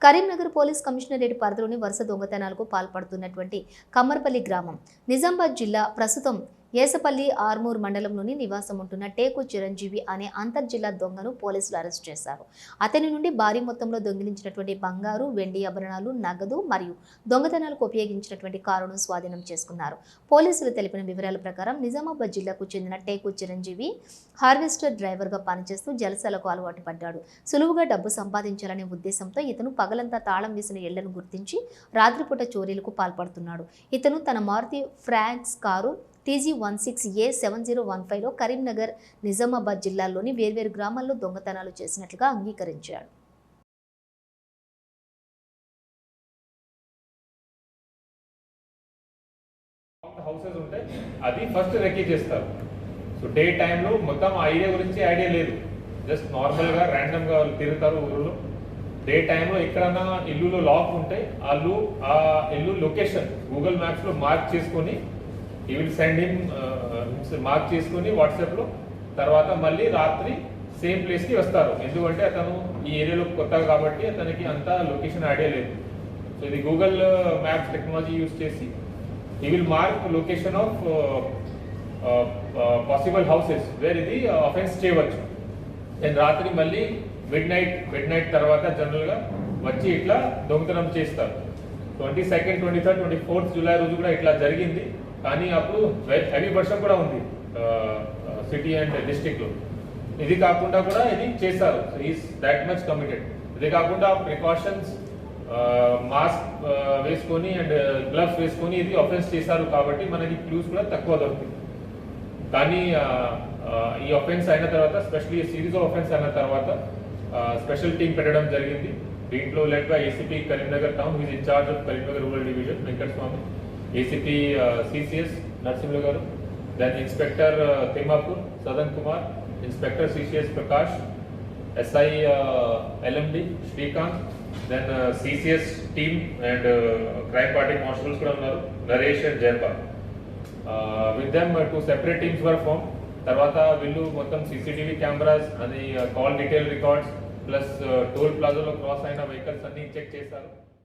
Karimnagar police commissionerate పరిధిలోని వరుస దొంగతనాలకు పాల్పడుతున్నటువంటి కమ్మర్పల్లి గ్రామం నిజామాబాద్ జిల్లా ప్రస్తుతం ఏసపల్లి ఆర్మూర్ మండలంలోని నివాసం ఉంటున్న టేకు చిరంజీవి అనే అంతర్జిల్లా దొంగను పోలీసులు అరెస్ట్ చేశారు. అతని నుండి భారీ మొత్తంలో దొంగిలించినటువంటి బంగారు, వెండి ఆభరణాలు, నగదు మరియు దొంగతనాలకు ఉపయోగించినటువంటి కారును స్వాధీనం చేసుకున్నారు. పోలీసులు తెలిపిన వివరాల ప్రకారం నిజామాబాద్ జిల్లాకు చెందిన టేకు చిరంజీవి హార్వెస్టర్ డ్రైవర్గా పనిచేస్తూ జలసాలకు అలవాటు పడ్డాడు. సులువుగా డబ్బు సంపాదించాలనే ఉద్దేశంతో ఇతను పగలంతా తాళం వేసిన ఇళ్లను గుర్తించి రాత్రిపూట చోరీలకు పాల్పడుతున్నాడు. ఇతను తన మారుతి ఫ్రాగ్స్ కారు TG16A7015లో కరీంనగర్, నిజామాబాద్ జిల్లాల్లోని వేర్వేరు గ్రామాల్లో దొంగతనాలు చేసినట్లుగా అంగీకరించాడు. హౌసెస్ ఉంటాయి, అది ఫస్ట్ రెక్కీ చేస్తారు. సో డే టైంలో మొత్తం ఐడియా గురించి ఐడియా లేదు, జస్ట్ నార్మల్గా ర్యాండమ్గా వాళ్ళు తిరుగుతారు ఊళ్ళో. డే టైంలో ఎక్కడన్నా ఇల్లులో లాక్ ఉంటే వాళ్ళు ఆ ఇల్లు లొకేషన్ గూగుల్ మ్యాప్స్లో మార్క్ చేసుకొని ఈ విల్ సెండ్ హిమ్ మార్క్ చేసుకుని వాట్సాప్లో, తర్వాత మళ్ళీ రాత్రి సేమ్ ప్లేస్కి వస్తారు. ఎందుకంటే అతను ఈ ఏరియాలో కొత్తగా కాబట్టి అతనికి అంత లొకేషన్ ఐడియా లేదు. సో ఇది గూగుల్ మ్యాప్స్ టెక్నాలజీ యూజ్ చేసి ఈ will mark location of possible houses wear ఇది అఫెన్స్ చేయవచ్చు. అండ్ రాత్రి మళ్ళీ మిడ్ నైట్ తర్వాత జనరల్గా వచ్చి ఇట్లా దొంగతనం చేస్తారు. 22nd, 23rd, 24th జూలై రోజు కూడా ఇట్లా జరిగింది. కానీ అప్పుడు హెవీ వర్షం కూడా ఉంది సిటీ అండ్ డిస్ట్రిక్ట్లో. ఇది కాకుండా కూడా ఇది చేస్తారు. Is that much committed. ఇది కాకుండా ప్రికాషన్స్ మాస్క్ వేసుకొని అండ్ గ్లవ్స్ వేసుకొని ఇది అఫెన్స్ చేశారు కాబట్టి మనకి క్లూస్ కూడా తక్కువ దొరుకుతుంది. కానీ ఈ అఫెన్స్ అయిన తర్వాత, స్పెషల్లీ సిరీస్ ఆఫ్ అఫెన్స్ అయిన తర్వాత స్పెషల్ టీం పెట్టడం జరిగింది. దీంట్లో led by ACP Karimnagar town, who is in charge of Karimnagar rural division Venkataswamy, ACP CCS Narsimha garu, then Inspector Timapur Sadan Kumar, Inspector CCS Prakash, SI LMD Shrikant, then CCS team and crime party marshals kuda unnaru, Naresh and Jayapal. With them two separate teams were formed. Tarvata villu mottam CCTV cameras and call detail records plus toll plaza lo cross aina vehicles anni check chesaru.